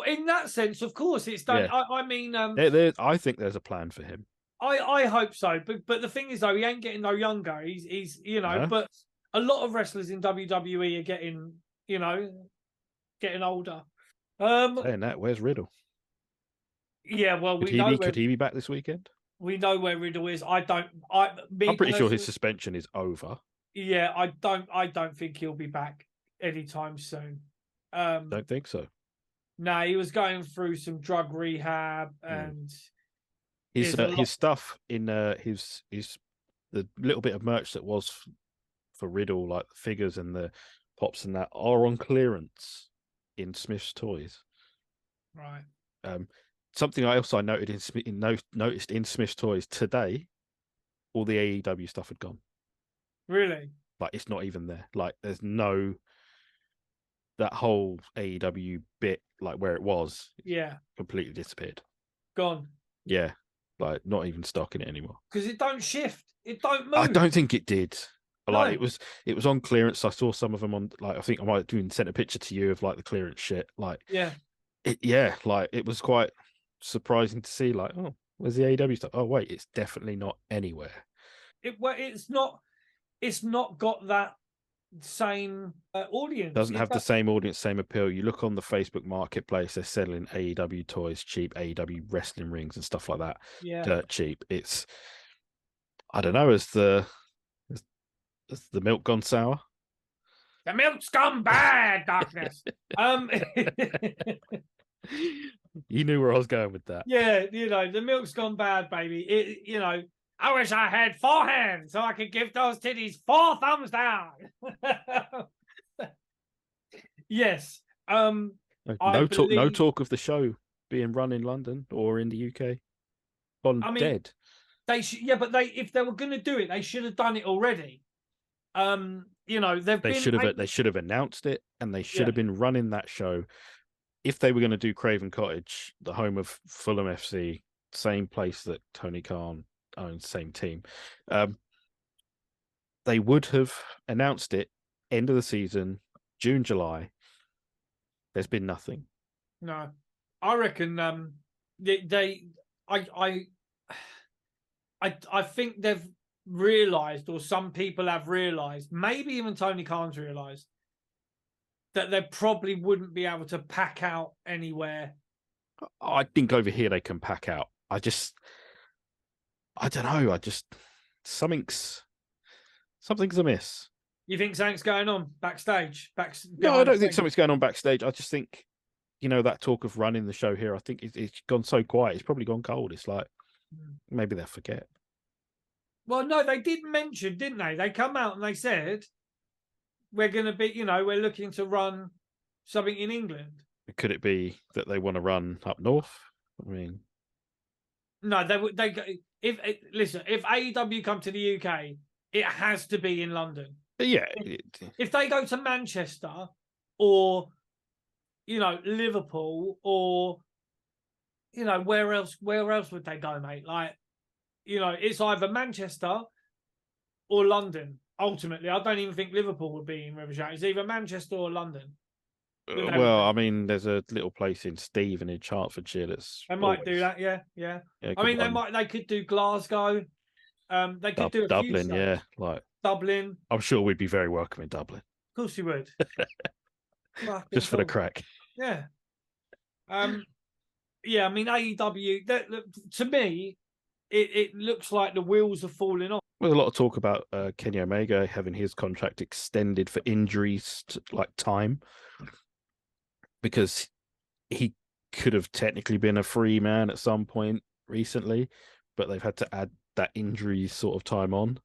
in that sense, of course, it's done. Yeah. I mean, I think there's a plan for him. I hope so, but the thing is, though, he ain't getting no younger. He's you know, but a lot of wrestlers in WWE are getting, you know, getting older. Saying that, where's Riddle? Yeah, well, could he be back this weekend? We know where Riddle is. I'm pretty sure his suspension is over. Yeah, I don't think he'll be back anytime soon. Don't think so. No, he was going through some drug rehab and his stuff in his the little bit of merch that was for Riddle, like the figures and the pops and that, are on clearance in Smith's Toys. Right. Something I also noticed in Smith's Toys today, all the AEW stuff had gone. Really? Like, it's not even there. Like, there's no, that whole AEW bit, like where it was, completely disappeared. Gone. Yeah, like not even stocking it anymore. Because it don't shift. It don't move. I don't think it did. No. Like it was on clearance. I saw some of them on, like, I think I might have even sent a picture to you of like the clearance shit. Like, like it was quite surprising to see. Like, oh, where's the AEW stuff? Oh wait, it's definitely not anywhere. It's not got that same audience. Doesn't have the same audience, same appeal. You look on the Facebook marketplace, they're selling AEW toys cheap, AEW wrestling rings and stuff like that. Yeah, dirt cheap. It's, I don't know, has the milk gone sour? The milk's gone bad, darkness. You knew where I was going with that. Yeah, you know, the milk's gone bad, baby. You know, I wish I had 4 hands so I could give those titties 4 thumbs down. Yes. No talk of the show being run in London or in the UK. Dead. They should, but if they were going to do it, they should have done it already. You know, they should have announced it, and they should have been running that show. If they were going to do Craven Cottage, the home of Fulham FC, same place that Tony Khan owns, same team, they would have announced it end of the season, June, July. There's been nothing. No, I reckon I think they've realised, or some people have realised, maybe even Tony Khan's realised, that they probably wouldn't be able to pack out anywhere. I think over here they can pack out. I don't know. Something's amiss. You think something's going on backstage? No, I don't think something's going on backstage. I just think, you know, that talk of running the show here, I think it's gone so quiet. It's probably gone cold. It's like, maybe they'll forget. Well, no, they did mention, didn't they? They come out and they said, we're going to be, you know, we're looking to run something in England. Could it be that they want to run up north? I mean, no, listen, if AEW come to the UK, it has to be in London. Yeah. If they go to Manchester or, you know, Liverpool or, you know, where else would they go, mate? Like, you know, it's either Manchester or London. Ultimately, I don't even think Liverpool would be in Riverside. It's either Manchester or London. Well, I mean, there's a little place in Stevenage, Hertfordshire. They might do that, yeah. I mean, they could do Glasgow. They could do a Dublin, few shows. yeah. Like Dublin. I'm sure we'd be very welcome in Dublin. Of course you would. Just for the crack. Yeah. Yeah, I mean AEW, to me, it looks like the wheels are falling off. There's a lot of talk about Kenny Omega having his contract extended for injuries like time, because he could have technically been a free man at some point recently, but they've had to add that injury sort of time on.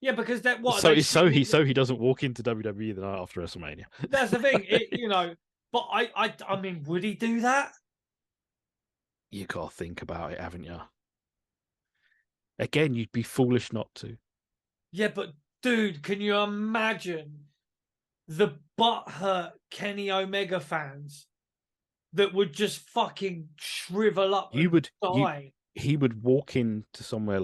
Yeah, because that so he doesn't walk into WWE the night after WrestleMania. That's the thing, But I mean, would he do that? You gotta think about it, haven't you? Again, you'd be foolish not to. Yeah, but dude, can you imagine the butthurt Kenny Omega fans that would just fucking shrivel up and die? He would walk into somewhere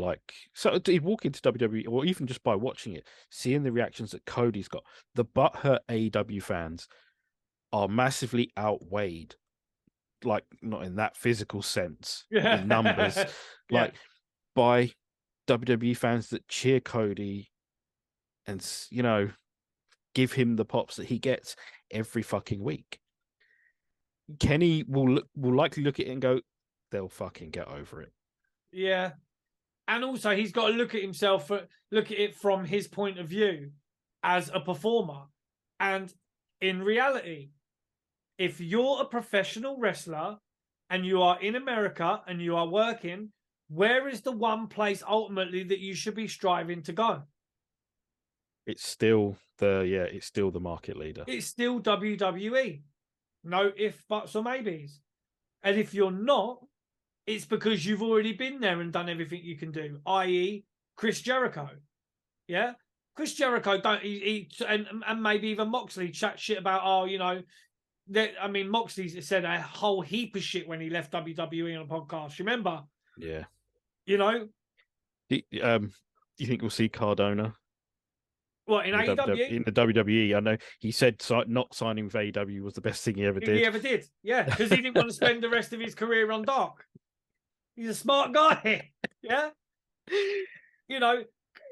he'd walk into WWE, or even just by watching it, seeing the reactions that Cody's got. The butthurt AEW fans are massively outweighed, like not in that physical sense, in numbers, by WWE fans that cheer Cody and, give him the pops that he gets every fucking week. Kenny will likely look at it and go, they'll fucking get over it. Yeah. And also he's got to look at it from his point of view as a performer. And in reality, if you're a professional wrestler and you are in America and you are working, where is the one place ultimately that you should be striving to go? It's still the market leader. It's still WWE. No ifs, buts, or maybes. And if you're not, it's because you've already been there and done everything you can do, i.e. Chris Jericho. Yeah? Chris Jericho, and maybe even Moxley chat shit about, Moxley said a whole heap of shit when he left WWE on a podcast. Remember? Yeah. Do you think we'll see Cardona? What, in AEW? In the WWE, I know he said not signing with AEW was the best thing he ever did. He ever did, yeah, because he didn't want to spend the rest of his career on Dark. He's a smart guy, yeah.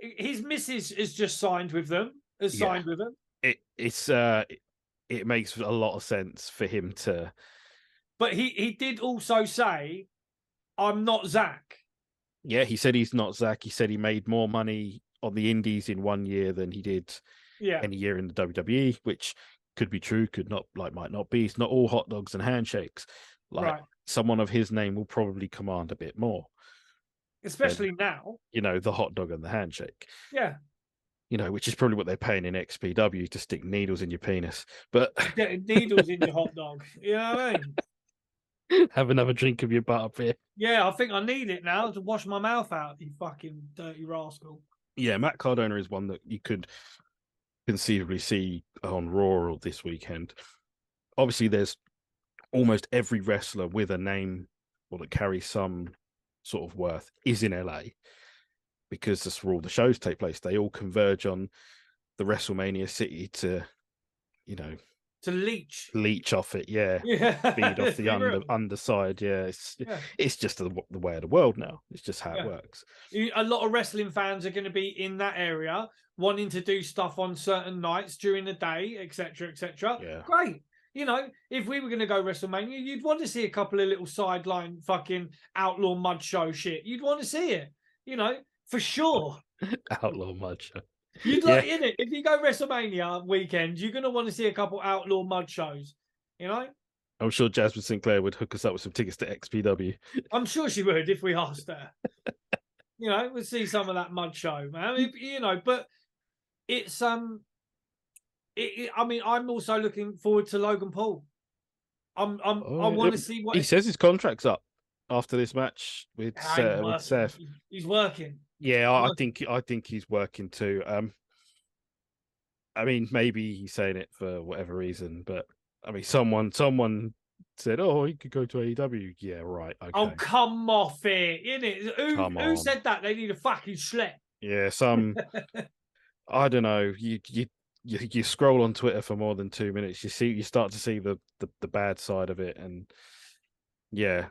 His missus is just signed with them. It makes a lot of sense for him to. But he did also say, "I'm not Zach." Yeah, he said he's not Zach. He said he made more money on the indies in 1 year than he did any year in the WWE, which could be true, might not be. It's not all hot dogs and handshakes. Someone of his name will probably command a bit more. Especially now. The hot dog and the handshake. Yeah. Which is probably what they're paying in XPW, to stick needles in your penis. But getting needles in your hot dog. You know what I mean? Have another drink of your butterbeer. Yeah, I think I need it now to wash my mouth out, you fucking dirty rascal. Yeah, Matt Cardona is one that you could conceivably see on Raw this weekend. Obviously, there's almost every wrestler with a name or that carries some sort of worth is in LA, because that's where all the shows take place. They all converge on the WrestleMania city to leech off it. Feed off the underside. It's just the way of the world now. It's just how it works. A lot of wrestling fans are going to be in that area wanting to do stuff on certain nights during the day, etc. Great. If we were going to go WrestleMania, you'd want to see a couple of little sideline fucking outlaw mud show shit. You'd want to see it, for sure. Outlaw mud show. You'd like in it. If you go WrestleMania weekend, you're going to want to see a couple outlaw mud shows, I'm sure Jasmine Sinclair would hook us up with some tickets to XPW. I'm sure she would if we asked her. We'll see some of that mud show, man. But it's I'm also looking forward to Logan Paul. I want to see what he says. His contract's up after this match with Seth. He's working. Yeah, I think he's working too. Maybe he's saying it for whatever reason, but someone said, "Oh, he could go to AEW." Yeah, right. Okay. Oh, come off it, innit? Who said that? They need a fucking schlep. Yeah, I don't know. You scroll on Twitter for more than 2 minutes, you start to see the bad side of it, and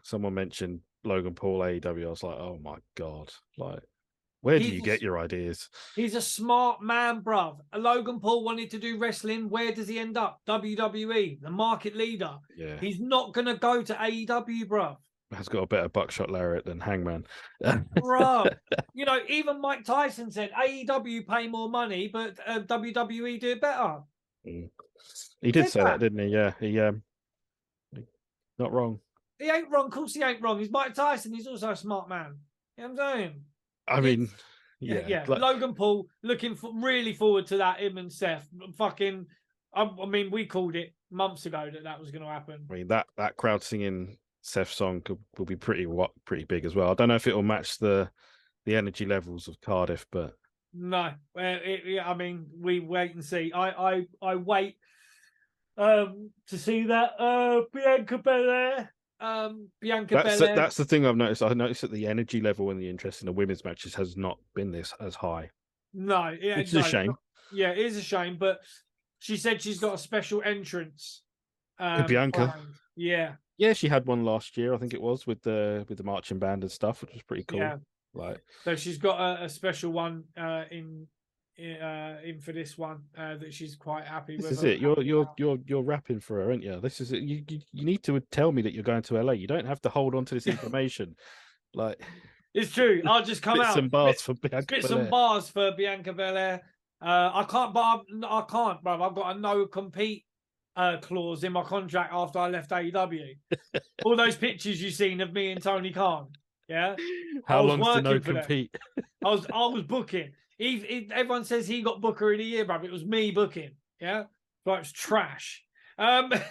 someone mentioned Logan Paul AEW. I was like, oh my god, Where do you get your ideas? He's a smart man, bruv. Logan Paul wanted to do wrestling. Where does he end up? WWE, the market leader. Yeah. He's not going to go to AEW, bruv. Has got a better buckshot lariat than Hangman. Bruv. You know, even Mike Tyson said AEW pay more money, but WWE do it better. He did say that, didn't he? Yeah. He not wrong. He ain't wrong. Of course he ain't wrong. He's Mike Tyson. He's also a smart man. You know what I'm saying? I mean, yeah. Like, Logan Paul, really forward to that. Him and Seth, fucking. I mean, we called it months ago that was going to happen. I mean, that crowd singing Seth's song will be pretty big as well. I don't know if it will match the energy levels of Cardiff, but no. I mean, we wait and see. I wait to see that Bianca Belair. Belair. That's the thing I've noticed. I noticed that the energy level and the interest in the women's matches has not been this as high. No, it's a shame. Yeah, it is a shame. But she said she's got a special entrance. Bianca. Planned. Yeah, she had one last year. I think it was with the marching band and stuff, which was pretty cool. Yeah. So she's got a special one in for this one that she's quite happy with. This is it. You're rapping for her, aren't you? This is it. You need to tell me that you're going to LA. You don't have to hold on to this information. It's true. I'll just come out. Some bars for Bianca. Spit some bars for Bianca Belair. I can't, bro. I've got a no compete clause in my contract after I left AEW. All those pictures you've seen of me and Tony Khan. Yeah. How long's the no compete? I was booking. Everyone says he got Booker of the Year, bruv. It was me booking. Yeah. But it was trash. But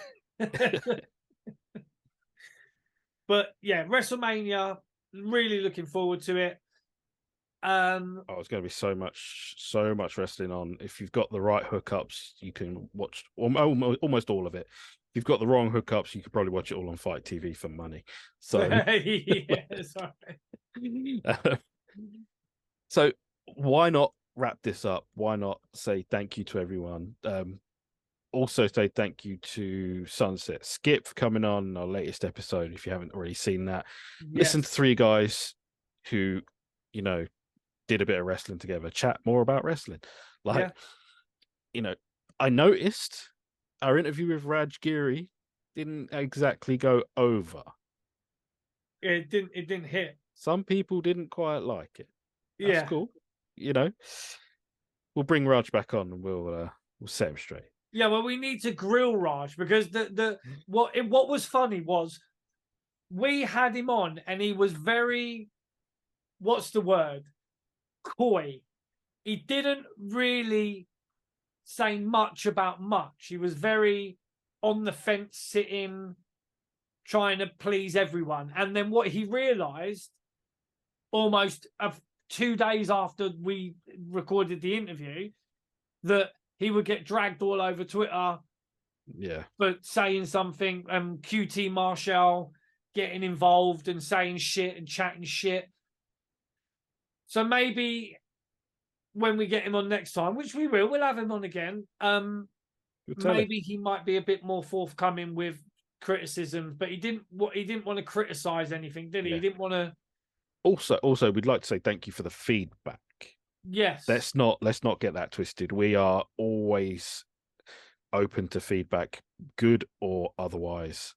yeah, WrestleMania. Really looking forward to it. It's going to be so much wrestling on. If you've got the right hookups, you can watch almost all of it. If you've got the wrong hookups, you could probably watch it all on Fight TV for money. So, so why not wrap this up? Why not say thank you to everyone? Also say thank you to Sunset Skip for coming on our latest episode. If you haven't already seen that, listen to three guys who, did a bit of wrestling together, chat more about wrestling. I noticed our interview with Raj Giri didn't exactly go over. It didn't hit. Some people didn't quite like it. That's cool. We'll bring Raj back on and we'll set him straight. Yeah, well, we need to grill Raj because what was funny was we had him on and he was very, what's the word? Coy. He didn't really say much about much. He was very on the fence, sitting, trying to please everyone. And then what he realized almost 2 days after we recorded the interview, that he would get dragged all over Twitter for saying something, QT Marshall getting involved and saying shit and chatting shit. So maybe when we get him on next time, which we will, we'll have him on again. Maybe he might be a bit more forthcoming with criticisms, but he didn't want to criticize anything, did he? He didn't want to. Also, we'd like to say thank you for the feedback. Yes. Let's not get that twisted. We are always open to feedback, good or otherwise.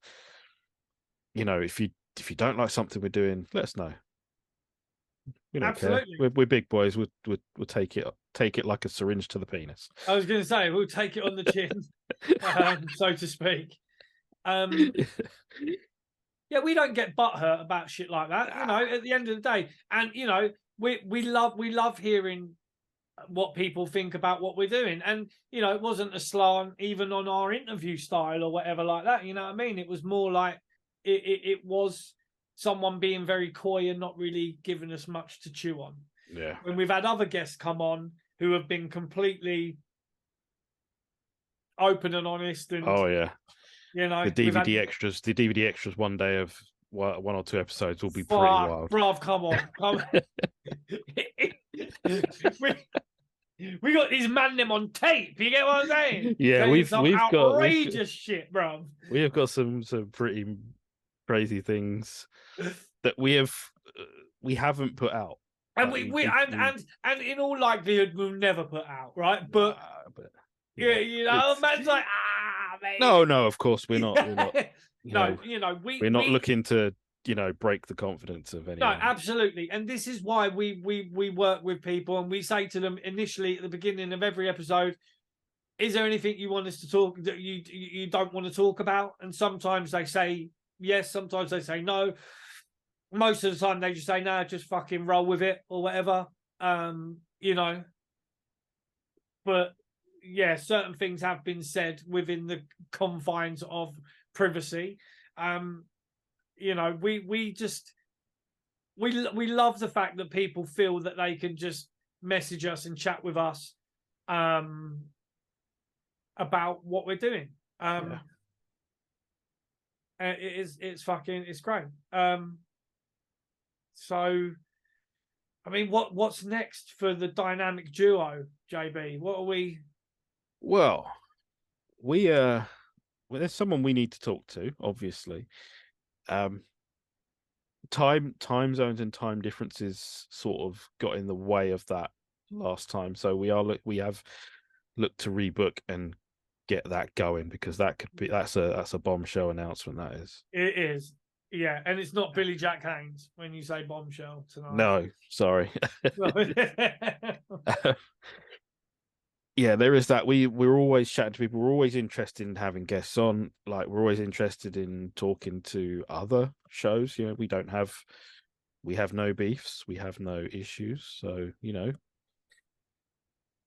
If you don't like something we're doing, let us know. We don't Absolutely. care. We're big boys. We'll take it like a syringe to the penis. I was going to say we'll take it on the chin, so to speak. Yeah, we don't get butthurt about shit like that. At the end of the day, and we love hearing what people think about what we're doing. And it wasn't a slant even on our interview style or whatever like that. You know what I mean? It was more like it was someone being very coy and not really giving us much to chew on. Yeah. When we've had other guests come on who have been completely open and honest. And the DVD extras one day of 1 or 2 episodes will be pretty wild. Bruv, come on. We got these man them on tape. You get what I'm saying? Yeah, we've got outrageous shit, bruv. We have got some pretty crazy things that we haven't put out. And and in all likelihood we'll never put out, right? But yeah, you know, man's like, mate. No, of course we're not. We're not. We're not looking to, break the confidence of anyone. No, absolutely. And this is why we work with people and we say to them initially at the beginning of every episode, is there anything you want us to talk that you don't want to talk about? And sometimes they say yes, sometimes they say no. Most of the time they just say, no, just fucking roll with it or whatever. But yeah, certain things have been said within the confines of privacy. We love the fact that people feel that they can just message us and chat with us about what we're doing. It's great. So, I mean, what's next for the dynamic duo, JB? What are we? Well, there's someone we need to talk to, obviously. Time zones and time differences sort of got in the way of that last time, so we have looked to rebook and get that going, because that's a bombshell announcement. That is. It is. Yeah, and it's not Billy Jack Haynes when you say bombshell tonight. No, sorry. Yeah, there is that. We're always chatting to people. We're always interested in having guests on. Like, we're always interested in talking to other shows. We have no beefs. We have no issues. So,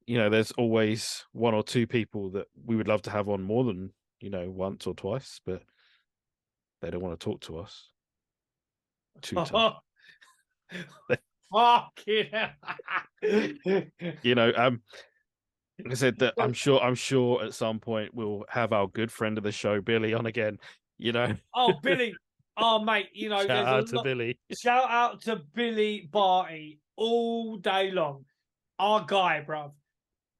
there's always one or two people that we would love to have on more than, once or twice, but they don't want to talk to us. Fucking I said that I'm sure at some point we'll have our good friend of the show, Billy, on again. Oh, Billy. Oh, mate. Shout out to Billy. Shout out to Billy Barty all day long. Our guy, bruv.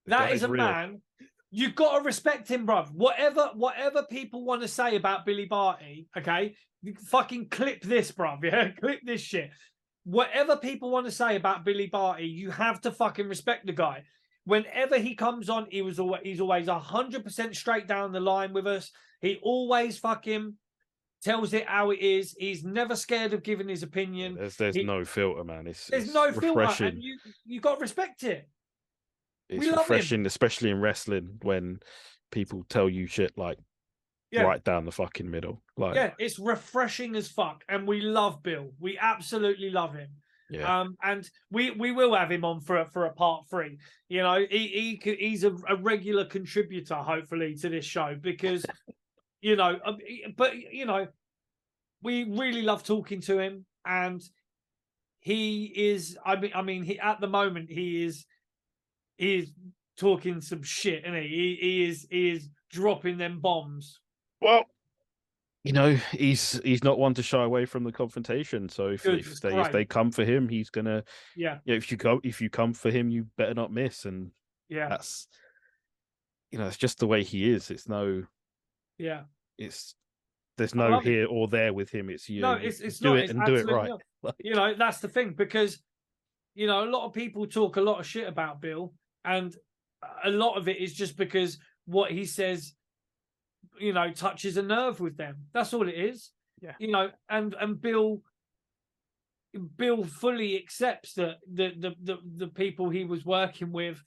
That is a real man. You got to respect him, bruv. Whatever people want to say about Billy Barty, okay? You fucking clip this, bruv. Yeah, clip this shit. Whatever people want to say about Billy Barty, you have to fucking respect the guy. Whenever he comes on, he's always 100% straight down the line with us. He always fucking tells it how it is. He's never scared of giving his opinion. There's no filter, man. There's no filter, and you got to respect it. It's refreshing, especially in wrestling, when people tell you shit like right down the fucking middle. It's refreshing as fuck, and we love Bill. We absolutely love him. Yeah. And we will have him on for a part 3. He's a regular contributor, hopefully, to this show, because we really love talking to him, and he is. He at the moment he is talking some shit, isn't he? He is dropping them bombs. Well, he's not one to shy away from the confrontation. So if they come for him, he's gonna. Yeah. If you come for him, you better not miss. And that's it's just the way he is. It's no. Yeah. There's no here or there with him. It's you. No, it's do not. it and do it right. That's the thing, because a lot of people talk a lot of shit about Bill, and a lot of it is just because what he says touches a nerve with them. That's all it is. Yeah. And Bill fully accepts that the people he was working with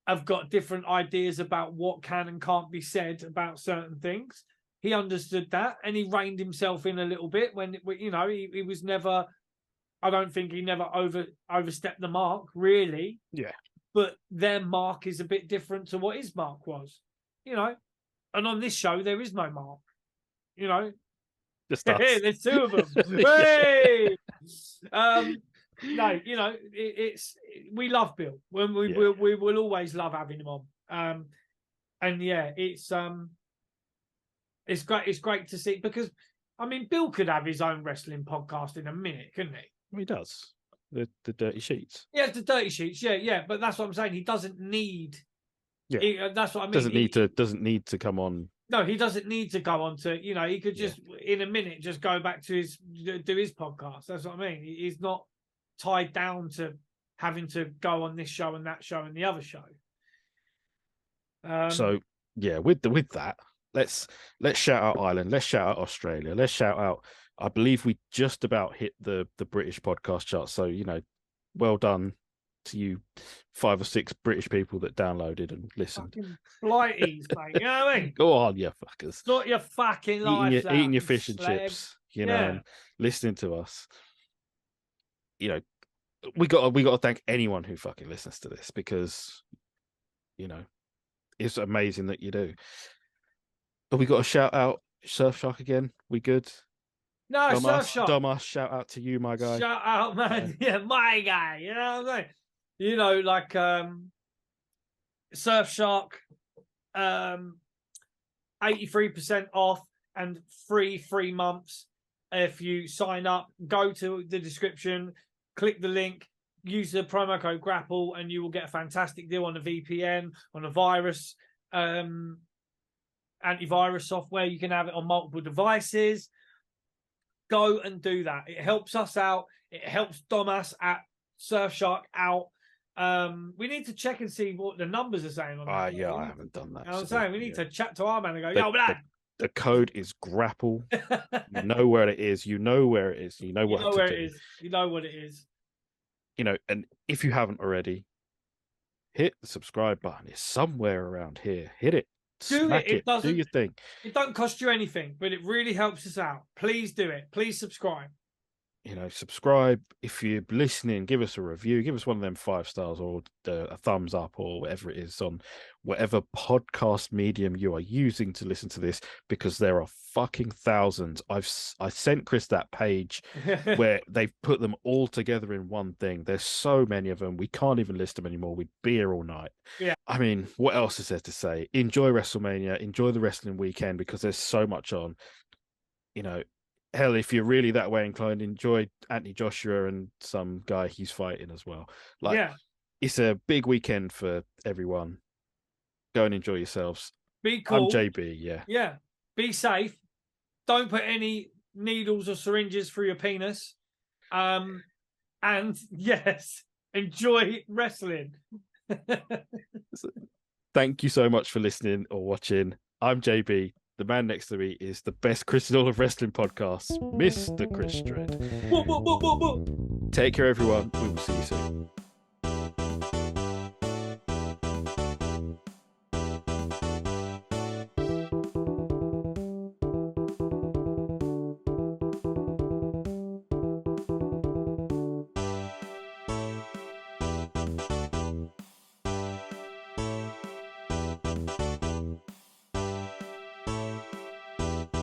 have got different ideas about what can and can't be said about certain things. He understood that, and he reined himself in a little bit when he was never. I don't think he never overstepped the mark, really. Yeah. But their mark is a bit different to what his mark was. And on this show, there is no mark. Just us. Hey, there's 2 of them. Hey! No, we love Bill. We will always love having him on. And yeah, it's great. It's great to see, because Bill could have his own wrestling podcast in a minute, couldn't he? He does. The Dirty Sheets. Yeah, the Dirty Sheets. Yeah. But that's what I'm saying. He doesn't need. Yeah, that's what I mean. Doesn't need to come on. No, he doesn't need to go on to. He could just in a minute just go back to do his podcast. That's what I mean. He's not tied down to having to go on this show and that show and the other show. So yeah, with that, let's shout out Ireland, let's shout out Australia, let's shout out. I believe we just about hit the British podcast chart. So well done to you 5 or 6 British people that downloaded and listened. Fucking blighties, mate. You know what I mean? Go on, you fuckers. Sort your fucking life out. Eating your fish and slag. chips, and listening to us. We got to thank anyone who fucking listens to this, because it's amazing that you do. But we got to shout out Surfshark again. We good? No, Surfshark. Dumbass, shout out to you, my guy. Shout out, man. Yeah, my guy. You know what I'm saying? Like Surfshark, 83% off and free 3 months. If you sign up, go to the description, click the link, use the promo code GRAPPLE, and you will get a fantastic deal on a VPN, on a virus, antivirus software. You can have it on multiple devices. Go and do that. It helps us out. It helps Domas at Surfshark out. We need to check and see what the numbers are saying on that. Yeah, I haven't done that. You know what I'm saying? We need to chat to our man and go, yo, lad. The code is GRAPPLE. You know where it is. You know where it is. You know what to do. It is. You know what it is. And if you haven't already, hit the subscribe button. It's somewhere around here. Hit it. Smack it. Do your thing. It don't cost you anything, but it really helps us out. Please do it. Please subscribe. Subscribe. If you're listening, give us a review. Give us one of them 5 stars or a thumbs up or whatever it is on whatever podcast medium you are using to listen to this, because there are fucking thousands. I sent Chris that page where they've put them all together in one thing. There's so many of them. We can't even list them anymore. We'd be here all night. Yeah. I mean, what else is there to say? Enjoy WrestleMania. Enjoy the wrestling weekend, because there's so much on. Hell, if you're really that way inclined, enjoy Anthony Joshua and some guy he's fighting as well. It's a big weekend for everyone. Go and enjoy yourselves. Be cool. I'm JB, yeah. Yeah. Be safe. Don't put any needles or syringes through your penis. And yes, enjoy wrestling. Thank you so much for listening or watching. I'm JB. The man next to me is the best Chris in all of wrestling podcasts, Mr. Chris Dredd. Take care, everyone. We will see you soon.